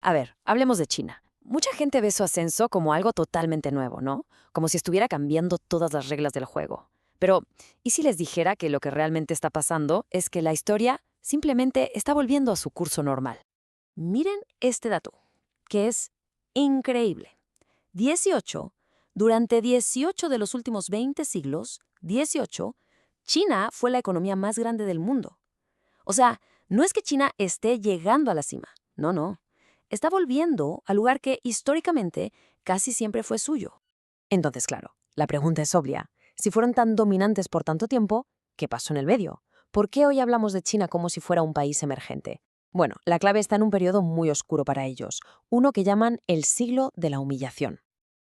A ver, hablemos de China. Mucha gente ve su ascenso como algo totalmente nuevo, ¿no? Como si estuviera cambiando todas las reglas del juego. Pero, ¿y si les dijera que lo que realmente está pasando es que la historia simplemente está volviendo a su curso normal? Miren este dato, que es increíble. 18. Durante 18 de los últimos 20 siglos, 18, China fue la economía más grande del mundo. O sea, no es que China esté llegando a la cima, no, no. Está volviendo al lugar que históricamente casi siempre fue suyo. Entonces, claro, la pregunta es obvia. Si fueron tan dominantes por tanto tiempo, ¿qué pasó en el medio? ¿Por qué hoy hablamos de China como si fuera un país emergente? Bueno, la clave está en un periodo muy oscuro para ellos, uno que llaman el siglo de la humillación.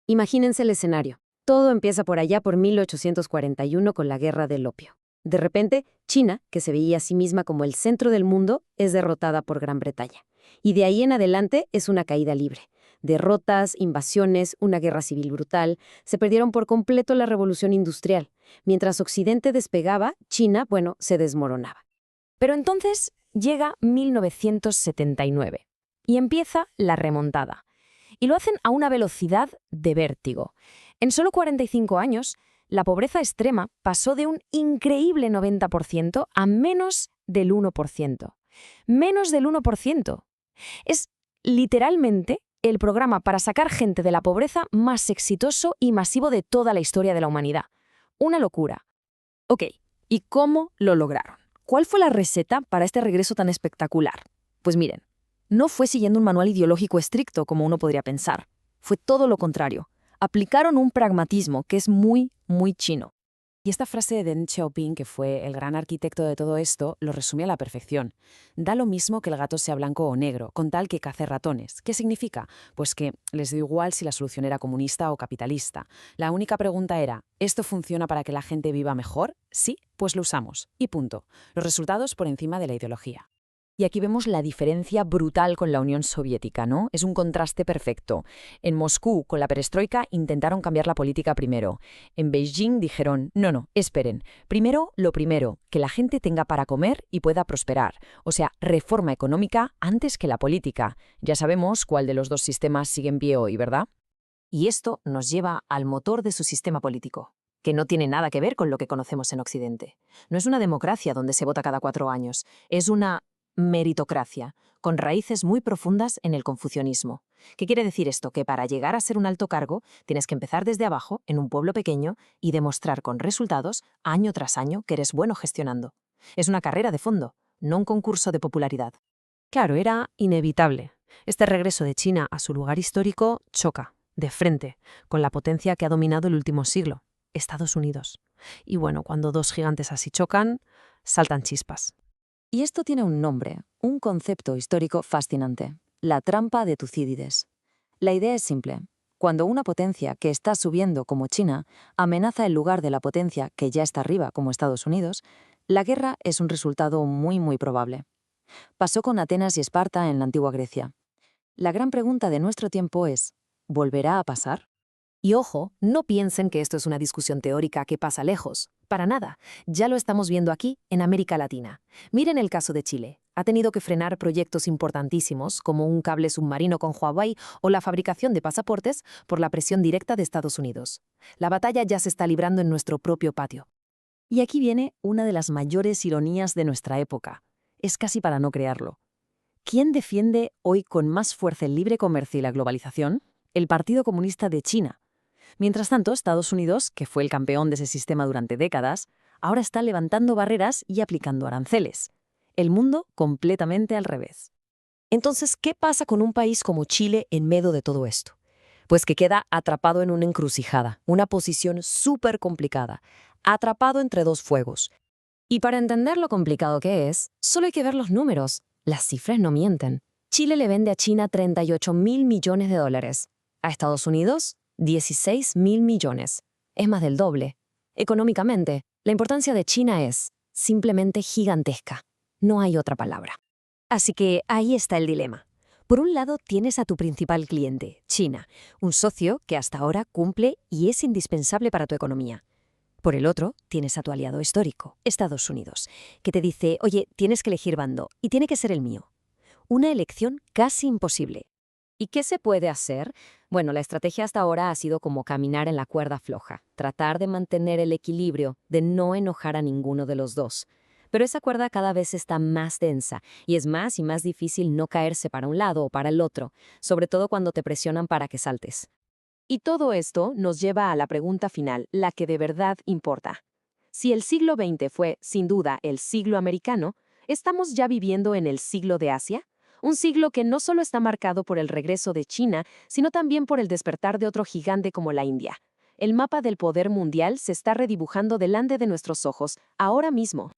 Imagínense el escenario. Todo empieza por allá por 1841 con la Guerra del Opio. De repente, China, que se veía a sí misma como el centro del mundo, es derrotada por Gran Bretaña. Y de ahí en adelante es una caída libre. Derrotas, invasiones, una guerra civil brutal, se perdieron por completo la revolución industrial. Mientras Occidente despegaba, China, bueno, se desmoronaba. Pero entonces llega 1979 y empieza la remontada. Y lo hacen a una velocidad de vértigo. En solo 45 años, la pobreza extrema pasó de un increíble 90% a menos del 1%. Menos del 1%. Es literalmente el programa para sacar gente de la pobreza más exitoso y masivo de toda la historia de la humanidad. Una locura. Ok, ¿y cómo lo lograron? ¿Cuál fue la receta para este regreso tan espectacular? Pues miren, no fue siguiendo un manual ideológico estricto como uno podría pensar. Fue todo lo contrario. Aplicaron un pragmatismo que es muy, muy chino. Y esta frase de Deng Xiaoping, que fue el gran arquitecto de todo esto, lo resume a la perfección. Da lo mismo que el gato sea blanco o negro, con tal que cace ratones. ¿Qué significa? Pues que les dio igual si la solución era comunista o capitalista. La única pregunta era, ¿esto funciona para que la gente viva mejor? Sí, pues lo usamos. Y punto. Los resultados por encima de la ideología. Y aquí vemos la diferencia brutal con la Unión Soviética, ¿no? Es un contraste perfecto. En Moscú, con la perestroika, intentaron cambiar la política primero. En Beijing dijeron, no, no, esperen. Primero, lo primero, que la gente tenga para comer y pueda prosperar. O sea, reforma económica antes que la política. Ya sabemos cuál de los dos sistemas sigue en pie hoy, ¿verdad? Y esto nos lleva al motor de su sistema político, que no tiene nada que ver con lo que conocemos en Occidente. No es una democracia donde se vota cada 4 años, es una meritocracia, con raíces muy profundas en el confucianismo. ¿Qué quiere decir esto? Que para llegar a ser un alto cargo tienes que empezar desde abajo, en un pueblo pequeño, y demostrar con resultados, año tras año, que eres bueno gestionando. Es una carrera de fondo, no un concurso de popularidad. Claro, era inevitable. Este regreso de China a su lugar histórico choca, de frente, con la potencia que ha dominado el último siglo, Estados Unidos. Y bueno, cuando dos gigantes así chocan, saltan chispas. Y esto tiene un nombre, un concepto histórico fascinante, la trampa de Tucídides. La idea es simple. Cuando una potencia que está subiendo como China amenaza el lugar de la potencia que ya está arriba como Estados Unidos, la guerra es un resultado muy, muy probable. Pasó con Atenas y Esparta en la antigua Grecia. La gran pregunta de nuestro tiempo es, ¿volverá a pasar? Y ojo, no piensen que esto es una discusión teórica que pasa lejos. Para nada. Ya lo estamos viendo aquí, en América Latina. Miren el caso de Chile. Ha tenido que frenar proyectos importantísimos, como un cable submarino con Huawei o la fabricación de pasaportes, por la presión directa de Estados Unidos. La batalla ya se está librando en nuestro propio patio. Y aquí viene una de las mayores ironías de nuestra época. Es casi para no creerlo. ¿Quién defiende hoy con más fuerza el libre comercio y la globalización? El Partido Comunista de China. Mientras tanto, Estados Unidos, que fue el campeón de ese sistema durante décadas, ahora está levantando barreras y aplicando aranceles. El mundo completamente al revés. Entonces, ¿qué pasa con un país como Chile en medio de todo esto? Pues que queda atrapado en una encrucijada, una posición súper complicada, atrapado entre dos fuegos. Y para entender lo complicado que es, solo hay que ver los números. Las cifras no mienten. Chile le vende a China 38.000 millones de dólares. A Estados Unidos, 16.000 millones. Es más del doble. Económicamente, la importancia de China es simplemente gigantesca. No hay otra palabra. Así que ahí está el dilema. Por un lado, tienes a tu principal cliente, China, un socio que hasta ahora cumple y es indispensable para tu economía. Por el otro, tienes a tu aliado histórico, Estados Unidos, que te dice, oye, tienes que elegir bando y tiene que ser el mío. Una elección casi imposible. ¿Y qué se puede hacer? Bueno, la estrategia hasta ahora ha sido como caminar en la cuerda floja, tratar de mantener el equilibrio, de no enojar a ninguno de los dos. Pero esa cuerda cada vez está más densa y es más y más difícil no caerse para un lado o para el otro, sobre todo cuando te presionan para que saltes. Y todo esto nos lleva a la pregunta final, la que de verdad importa. Si el siglo XX fue, sin duda, el siglo americano, ¿estamos ya viviendo en el siglo de Asia? Un siglo que no solo está marcado por el regreso de China, sino también por el despertar de otro gigante como la India. El mapa del poder mundial se está redibujando delante de nuestros ojos, ahora mismo.